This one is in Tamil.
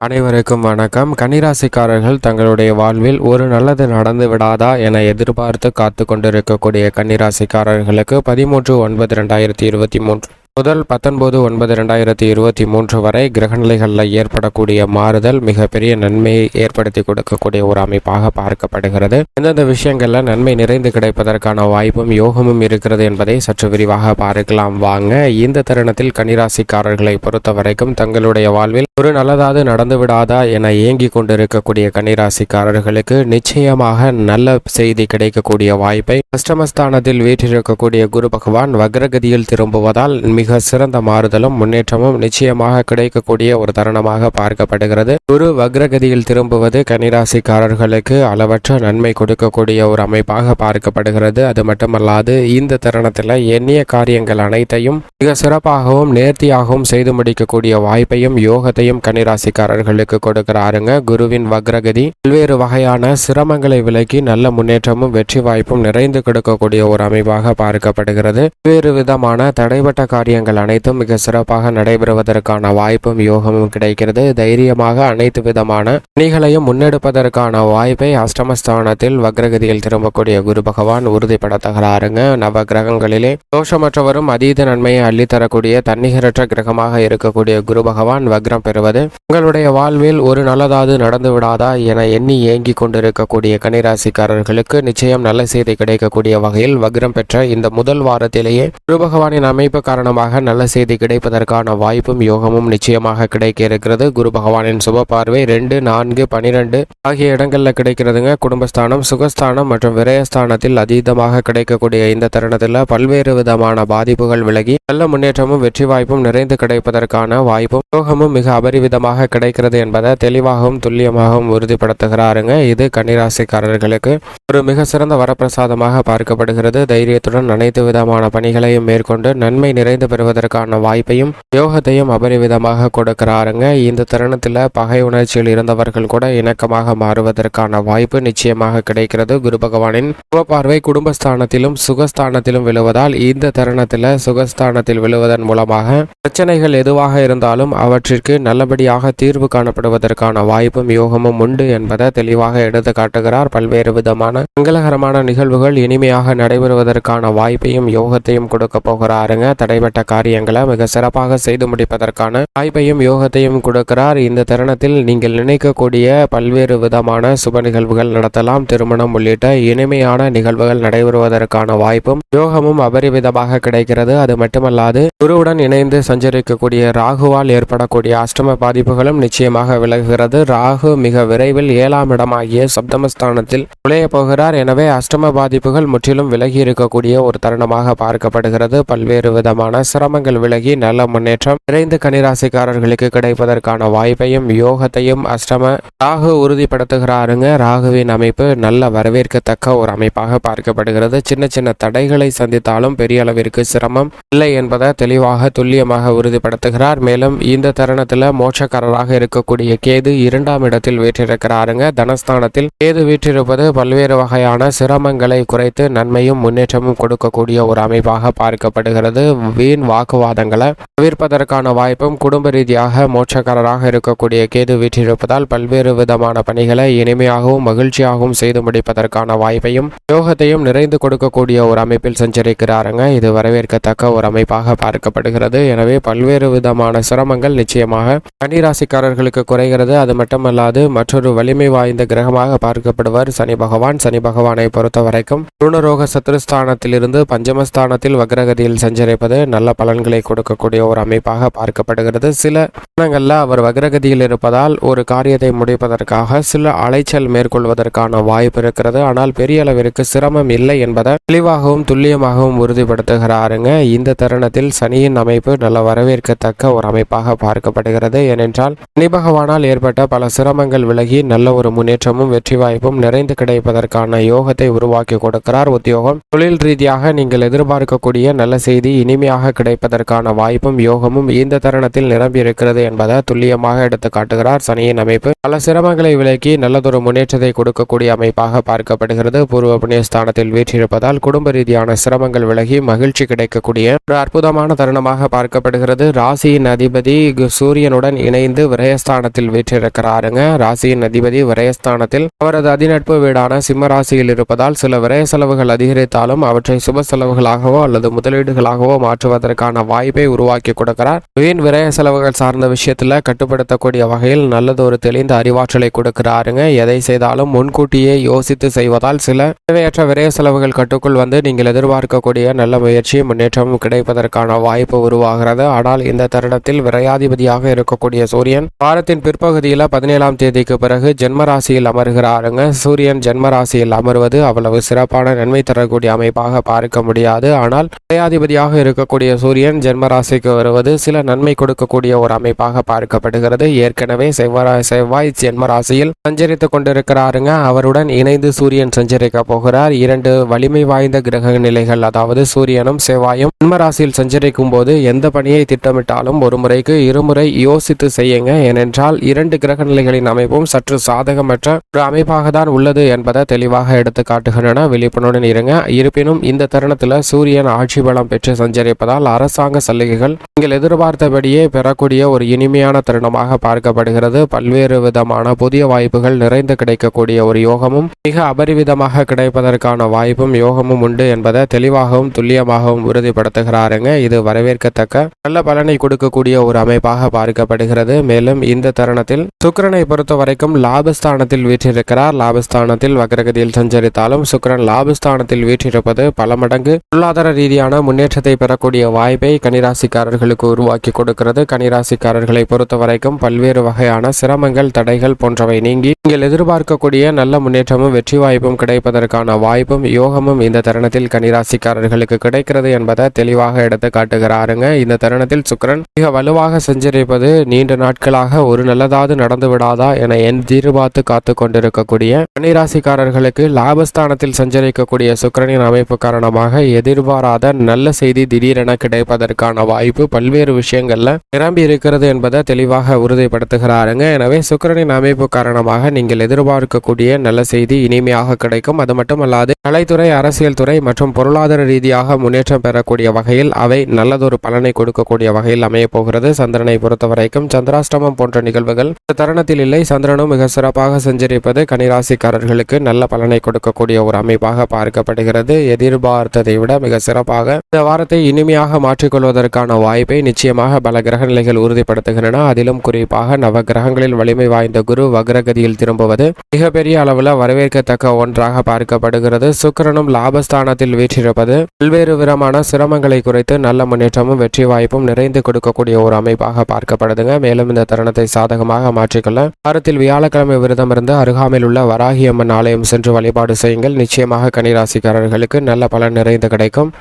அனைவருக்கும் வணக்கம். கன்னிராசிக்காரர்கள் தங்களுடைய வாழ்வில் ஒரு நல்லது நடந்து விடாதா என எதிர்பார்த்து காத்து கொண்டிருக்கக்கூடிய கன்னிராசிக்காரர்களுக்கு 13/9/2023 முதல் 19/9/2023 வரை கிரகநிலைகளில் ஏற்படக்கூடிய மாறுதல் மிகப்பெரிய நன்மையை ஏற்படுத்தி கொடுக்கக்கூடிய ஒரு அமைப்பாக பார்க்கப்படுகிறது. எந்தெந்த விஷயங்கள்ல நன்மை நிறைந்து கிடைப்பதற்கான வாய்ப்பும் யோகமும் இருக்கிறது என்பதை சற்று விரிவாக பார்க்கலாம் வாங்க. இந்த தருணத்தில் கன்னிராசிக்காரர்களை பொறுத்த வரைக்கும் தங்களுடைய வாழ்வில் ஒரு நல்லதாவது நடந்து விடாதா என ஏங்கி கொண்டிருக்கக்கூடிய கன்னிராசிக்காரர்களுக்கு நிச்சயமாக நல்ல செய்தி கிடைக்கக்கூடிய வாய்ப்பை அஷ்டமஸ்தானத்தில் வீற்றிருக்கக்கூடிய குரு பகவான் வக்ரகதியில் திரும்புவதால் மிக சிறந்த மாறுதலும் முன்னேற்றமும் நிச்சயமாக கிடைக்கக்கூடிய ஒரு தருணமாக பார்க்கப்படுகிறது. குரு வக்ரகதியில் திரும்புவது கன்னிராசிக்காரர்களுக்கு அளவற்ற நன்மை கொடுக்கக்கூடிய ஒரு அமைப்பாக பார்க்கப்படுகிறது. அது மட்டுமல்லாது இந்த தருணத்தில் எண்ணிய காரியங்கள் அனைத்தையும் மிக சிறப்பாகவும் நேர்த்தியாகவும் செய்து முடிக்கக்கூடிய வாய்ப்பையும் யோகத்தையும் கன்னிராசிக்காரர்களுக்கு கொடுக்கிறாருங்க. குருவின் வக்ரகதி பல்வேறு வகையான சிரமங்களை விலக்கி நல்ல முன்னேற்றமும் வெற்றி வாய்ப்பும் நிறைந்து கொடுக்கக்கூடிய ஒரு அமைப்பாக பார்க்கப்படுகிறது. வேறு விதமான தடைபட்ட காரியங்கள் அனைத்தும் மிக சிறப்பாக நடைபெறுவதற்கான வாய்ப்பும் யோகமும் கிடைக்கிறது. தைரியமாக அனைத்து விதமான பணிகளையும் முன்னெடுப்பதற்கான வாய்ப்பை அஷ்டமஸ்தானத்தில் வக்ரகதியில் திரும்பக்கூடிய குரு பகவான் உறுதிப்படுத்துகிறாருங்க. நவ கிரகங்களிலே தோஷமற்றவரும் அதீத நன்மையை அள்ளித்தரக்கூடிய தன்னிகரற்ற கிரகமாக இருக்கக்கூடிய குரு பகவான் வக்ரம் பெறுவது உங்களுடைய வாழ்வில் ஒரு நல்லதாவது நடந்து விடாதா என எண்ணி ஏங்கி கொண்டிருக்கக்கூடிய கன்னிராசிக்காரர்களுக்கு நிச்சயம் நல்ல செய்தி கிடைக்கக்கூடிய வகையில் வக்ரம் பெற்ற இந்த முதல் வாரத்திலேயே குரு பகவானின் அமைப்பு காரணமாக நல்ல செய்தி கிடைப்பதற்கான வாய்ப்பும் யோகமும் நிச்சயமாக கிடைக்க இருக்கிறது. குரு பகவானின் சுப பார்வை 2, 4, 12 ஆகிய இடங்கள்ல கிடைக்கிறதுங்க. குடும்பஸ்தானம், சுகஸ்தானம் மற்றும் விரயஸ்தானத்தில் அதீதமாக கிடைக்கக்கூடிய இந்த தருணத்தில் பல்வேறு விதமான பாதிப்புகள் விலகி நல்ல முன்னேற்றமும் வெற்றி வாய்ப்பும் நிறைந்து கிடைப்பதற்கான வாய்ப்பும் யோகமும் மிக அபரிவிதமாக கிடைக்கிறது என்பதை தெளிவாகவும் துல்லியமாகவும் உறுதிப்படுத்துகிறாருங்க. இது கன்னிராசிக்காரர்களுக்கு ஒரு மிக சிறந்த வரப்பிரசாதமாக பார்க்கப்படுகிறது. தைரியத்துடன் அனைத்து விதமான பணிகளையும் மேற்கொண்டு நன்மை நிறைந்து பெறுவதற்கான வாய்ப்பையும் யோகத்தையும் அபரிவிதமாக கொடுக்கிறாருங்க. இந்த தருணத்தில் பகை உணர்ச்சியில் இருந்தவர்கள் கூட இணக்கமாக மாறுவதற்கான வாய்ப்பு நிச்சயமாக கிடைக்கிறது. குரு பகவானின் பார்வை குடும்பஸ்தானத்திலும் சுகஸ்தானத்திலும் விழுவதால் இந்த தருணத்தில் சுகஸ்தானத்தில் விழுவதன் மூலமாக பிரச்சனைகள் எதுவாக இருந்தாலும் அவற்றிற்கு நல்லபடியாக தீர்வு காணப்படுவதற்கான வாய்ப்பும் யோகமும் உண்டு என்பதை தெளிவாக எடுத்து காட்டுகிறார். பல்வேறு விதமான மங்களகரமான நிகழ்வுகள் இனிமையாக நடைபெறுவதற்கான வாய்ப்பையும் யோகத்தையும் கொடுக்க போகிறாருங்க. தடைபட்ட காரியங்களை மிக சிறப்பாக செய்து முடிப்பதற்கான வாய்ப்பையும் யோகத்தையும் கொடுக்கிறார். இந்த தருணத்தில் நீங்கள் நினைக்கக்கூடிய பல்வேறு விதமான சுப நிகழ்வுகள் நடத்தலாம். திருமணம் உள்ளிட்ட இனிமையான நிகழ்வுகள் நடைபெறுவதற்கான வாய்ப்பும் யோகமும் அபரிவிதமாக கிடைக்கிறது. அது மட்டுமல்லாது குருவுடன் இணைந்து சஞ்சரிக்கக்கூடிய ராகுவால் ஏற்படக்கூடிய அஷ்டம பாதிப்புகளும் நிச்சயமாக விலகுகிறது. ராகு மிக விரைவில் 7ஆம் இடமாகிய சப்தமஸ்தானத்தில் நுழைய போகிறார். எனவே அஷ்டம பாதிப்புகள் முற்றிலும் விலகி இருக்கக்கூடிய ஒரு தருணமாக பார்க்கப்படுகிறது. பல்வேறு விதமான சிரமங்கள் விலகி நல்ல முன்னேற்றம் நிறைந்து கன்னிராசிக்காரர்களுக்கு கிடைப்பதற்கான வாய்ப்பையும் யோகத்தையும் அஷ்டம ராகு உறுதிப்படுத்துகிறாருங்க. ராகுவின் அமைப்பு நல்ல வரவேற்கத்தக்க ஒரு அமைப்பாக பார்க்கப்படுகிறது. சின்ன சின்ன தடைகளை சந்தித்தாலும் பெரிய அளவிற்கு சிரமம் இல்லை என்பதை தெளிவாக துல்லியமாக உறுதிப்படுத்துகிறார். மேலும் இந்த தருணத்தில் மோட்சக்காரராக இருக்கக்கூடிய கேது 2ஆம் இடத்தில் வீற்றிருக்கிறாருங்க. தனஸ்தானத்தில் கேது வீற்றிருப்பது பல்வேறு வகையான சிரமங்களை குறைத்து நன்மையும் முன்னேற்றமும் கொடுக்கக்கூடிய ஒரு அமைப்பாக பார்க்கப்படுகிறது. வீண் வாக்குவாதங்களை தவிர்ப்பதற்கான வாய்ப்பும் குடும்ப ரீதியாக மோட்சக்காரராக இருக்கக்கூடிய கேது வீற்றிருப்பதால் பல்வேறு விதமான பணிகளை இனிமையாகவும் மகிழ்ச்சியாகவும் செய்து முடிப்பதற்கான வாய்ப்பையும் யோகத்தையும் நிறைந்து கொடுக்கக்கூடிய ஒரு அமைப்பில் சஞ்சரிக்கிறாருங்க. இது வரவேற்கத்தக்க ஒரு அமைப்பாக பார்க்கப்படுகிறது. எனவே பல்வேறு விதமான சிரமங்கள் நிச்சயமாக கன்னிராசிக்காரர்களுக்கு குறைகிறது. அது மட்டுமல்லாது மற்றொரு வலிமை வாய்ந்த கிரகமாக பார்க்கப்படுவர் சனி பகவான். சனி பகவானை பொறுத்த வரைக்கும் ருணரோக சத்துருஸ்தானத்திலிருந்து பஞ்சமஸ்தானத்தில் வக்ரகதியில் சஞ்சரிப்பது நல்ல பலன்களை கொடுக்கக்கூடிய ஒரு அமைப்பாக பார்க்கப்படுகிறது. சில இடங்கள்ல அவர் வக்ரகதியில் இருப்பதால் ஒரு காரியத்தை முடிப்பதற்காக சில அலைச்சல் மேற்கொள்வதற்கான வாய்ப்பு இருக்கிறது. ஆனால் பெரிய அளவிற்கு சிரமம் இல்லை என்பதை தெளிவாகவும் துல்லியமாகவும் உறுதிப்படுத்துகிறாருங்க. இந்த தருணத்தில் சனியின் அமைப்பு நல்ல வரவேற்கத்தக்க ஒரு அமைப்பாக பார்க்கப்படுகிறது. ஏனென்றால் சனி பகவானால் ஏற்பட்ட பல சிரமங்கள் விலகி நல்ல ஒரு முன்னேற்றமும் வெற்றி வாய்ப்பும் நிறைந்து கிடைப்பதற்கான யோகத்தை உருவாக்கி கொடுக்கிறார். உத்தியோகம் தொழில் ரீதியாக நீங்கள் எதிர்பார்க்கக்கூடிய நல்ல செய்தி இனிமையாக கிடைப்பதற்கான வாய்ப்பும் யோகமும் இந்த தருணத்தில் நிரம்பி இருக்கிறது என்பதை துல்லியமாக எடுத்து காட்டுகிறார். சனியின் அமைப்பு பல சிரமங்களை விலக்கி நல்லதொரு முன்னேற்றத்தை கொடுக்கக்கூடிய அமைப்பாக பார்க்கப்படுகிறது. பூர்வ புண்ணிய ஸ்தானத்தில் வீற்றிருப்பதால் குடும்ப ரீதியான சிரமங்கள் விலகி மகிழ்ச்சி கிடைக்கக்கூடிய ஒரு அற்புதமான தருணமாக பார்க்கப்படுகிறது. ராசியின் அதிபதி சூரியனுடன் இணைந்து விரயஸ்தானத்தில் வீற்றிருக்கிறாருங்க. ராசியின் அதிபதி விரயஸ்தானத்தில் அவரது அதிநட்பு வீடான சிம்ம ராசியில் இருப்பதால் சில விரய செலவுகள் அதிகரித்தாலும் அவற்றை சுப செலவுகளாகவோ அல்லது முதலீடுகளாகவோ மாற்றுவதற்கான வாய்ப்பை உருவாக்கி கொடுக்கிறார். வீண் விரய செலவுகள் சார்ந்த விஷயத்துல கட்டுப்படுத்தக்கூடிய வகையில் நல்லது ஒரு தெளிந்த அறிவாற்றலை கொடுக்கிறாருங்க. எதை செய்தாலும் முன்கூட்டியே யோசித்து செய்வதால் சில தேவையற்ற விரய செலவுகள் கட்டுக்குள் வந்து நீங்கள் எதிர்பார்க்கக்கூடிய நல்ல முயற்சி முன்னேற்றமும் கிடைப்பதற்கான வாய்ப்பு உருவாகிறது. ஆனால் இந்த தருணத்தில் விரையாதிபதியாக இருக்கக்கூடிய சூரியன் வாரத்தின் பிற்பகுதியில் 17ஆம் தேதிக்கு பிறகு ஜென்மராசியில் அமர்கிறாருங்க. சூரியன் ஜென்மராசியில் அமர்வது அவ்வளவு சிறப்பான நன்மை தரக்கூடிய அமைப்பாக பார்க்க முடியாது. ஆனால் விரையாதிபதியாக இருக்கக்கூடிய சூரியன் ஜென்மராசிக்கு வருவது சில நன்மை கொடுக்கக்கூடிய ஒரு அமைப்பாக பார்க்கப்படுகிறது. ஏற்கனவே செவ்வாய் ஜென்மராசியில் சஞ்சரித்துக் கொண்டிருக்கிறாருங்க. அவருடன் இணைந்து சூரியன் சஞ்சரிக்க போகிறார். 2 வலிமை வாய்ந்த கிரக நிலைகள், அதாவது சூரியனும் செவ்வாயும் ஜென்மராசியில் சஞ்சரிக்கும் போது எந்த பணியை திட்டமிட்டாலும் ஒரு முறைக்கு இருமுறை யோசித்து செய்யுங்க. ஏனென்றால் 2 கிரக நிலைகளின் அமைப்பும் சற்று சாதகமற்ற ஒரு அமைப்பாக தான் உள்ளது என்பதை தெளிவாக எடுத்து காட்டுகின்றன. விழிப்புணர்வுடன் இருங்க. இருப்பினும் இந்த தருணத்தில் சூரியன் ஆட்சி பலம் பெற்று சஞ்சரிப்பதால் அரசாங்க சலுகைகள் நீங்கள் எதிர்பார்த்தபடியே பெறக்கூடிய ஒரு இனிமையான தருணமாக பார்க்கப்படுகிறது. பல்வேறு விதமான புதிய வாய்ப்புகள் நிறைந்து கிடைக்கக்கூடிய ஒரு யோகமும் மிக அபரிவிதமாக கிடைப்பதற்கான வாய்ப்பும் யோகமும் உண்டு என்பதை தெளிவாகவும் துல்லியமாகவும் உறுதிப்படுத்துகிறாருங்க. இது வரவேற்கத்தக்க நல்ல பலனை கொடுக்கக்கூடிய ஒரு அமைப்பாக பார்க்கப்படுகிறது. மேலும் இந்த தருணத்தில் சுக்கிரனை பொறுத்த வரைக்கும் லாபஸ்தானத்தில் வீற்றிருக்கிறார். லாபஸ்தானத்தில் வக்ரகதியில் சஞ்சரித்தாலும் சுக்கிரன் லாபஸ்தானத்தில் வீற்றிருப்பது பல மடங்கு பொருளாதார ரீதியான முன்னேற்றத்தை பெறக்கூடிய வாய்ப்பை கன்னிராசிக்காரர்களுக்கு உருவாக்கி கொடுக்கிறது. கன்னிராசிக்காரர்களை பொறுத்த வரைக்கும் பல்வேறு வகையான சிரமங்கள், தடைகள் போன்றவை நீங்கி நீங்கள் எதிர்பார்க்கக்கூடிய நல்ல முன்னேற்றமும் வெற்றி வாய்ப்பும் கிடைப்பதற்கான வாய்ப்பும் யோகமும் இந்த தருணத்தில் கன்னிராசிக்காரர்களுக்கு கிடைக்கிறது என்பதை தெளிவாக எடுத்து காட்டுகிறாருங்க. இந்த தருணத்தில் சுக்கிரன் மிக வலுவாக சஞ்சரிப்பது நீண்ட நாட்களாக ஒரு நல்லதாவது நடந்து விடாதா என எதிர்பார்த்து காத்து கொண்டிருக்கக்கூடிய கன்னிராசிக்காரர்களுக்கு லாபஸ்தானத்தில் சஞ்சரிக்கக்கூடிய சுக்கிரனின் அமைப்பு காரணமாக எதிர்பாராத நல்ல செய்தி திடீரென கிடைப்பதற்கான வாய்ப்பு பல்வேறு விஷயங்கள்ல நிரம்பி இருக்கிறது என்பதை தெளிவாக உறுதிப்படுத்துகிறாருங்க. எனவே சுக்கிரனின் அமைப்பு காரணமாக நீங்கள் எதிர்பார்க்கக்கூடிய நல்ல செய்தி இனிமையாக கிடைக்கும். அது மட்டுமல்லாது கலைத்துறை, அரசியல் துறை மற்றும் பொருளாதார ரீதியாக முன்னேற்றம் பெறக்கூடிய வகையில் அவை நல்லதொரு பலனை கொடுக்கக்கூடிய வகையில் அமைய போகிறது. சந்திரனை பொறுத்த வரைக்கும் சந்திராஷ்டமம் போன்ற நிகழ்வுகள் இந்த தருணத்தில் இல்லை. சந்திரனும் மிக சிறப்பாக சஞ்சரிப்பது கன்னிராசிக்காரர்களுக்கு நல்ல பலனை கொடுக்கக்கூடிய ஒரு அமைப்பாக பார்க்கப்படுகிறது. எதிர்பார்த்ததை விட மிக சிறப்பாக இந்த வாரத்தை இனிமையாக மாற்றிக்கொள்வதற்கான வாய்ப்பை நிச்சயமாக பல கிரக நிலைகள் உறுதிப்படுத்துகின்றன. அதிலும் குறிப்பாக நவ கிரகங்களில் வலிமை வாய்ந்த குரு வக்ரகதியில் திரும்புவது மிகப்பெரிய அளவில் வரவேற்கத்தக்க ஒன்றாக பார்க்கப்படுகிறது. சுக்கிரனும் லாபஸ்தானத்தில் வீற்றிருப்பது பல்வேறு விதமான சிரமங்களை குறைத்து நல்ல முன்னேற்றமும் வெற்றி வாய்ப்பும் நிறைந்து கொடுக்கக்கூடிய ஒரு அமைப்பாக பார்க்கப்படுதுங்க. மேலும் இந்த தருணத்தை சாதகமாக மாற்றிக்கொள்ள வாரத்தில் வியாழக்கிழமை விரதம் இருந்து அருகாமையில் உள்ள வராகி அம்மன் ஆலயம் சென்று வழிபாடு செய்யுங்கள். நிச்சயமாக கன்னிராசிக்காரர்களுக்கு நல்ல பலன் நிறைந்து கிடைக்கும்.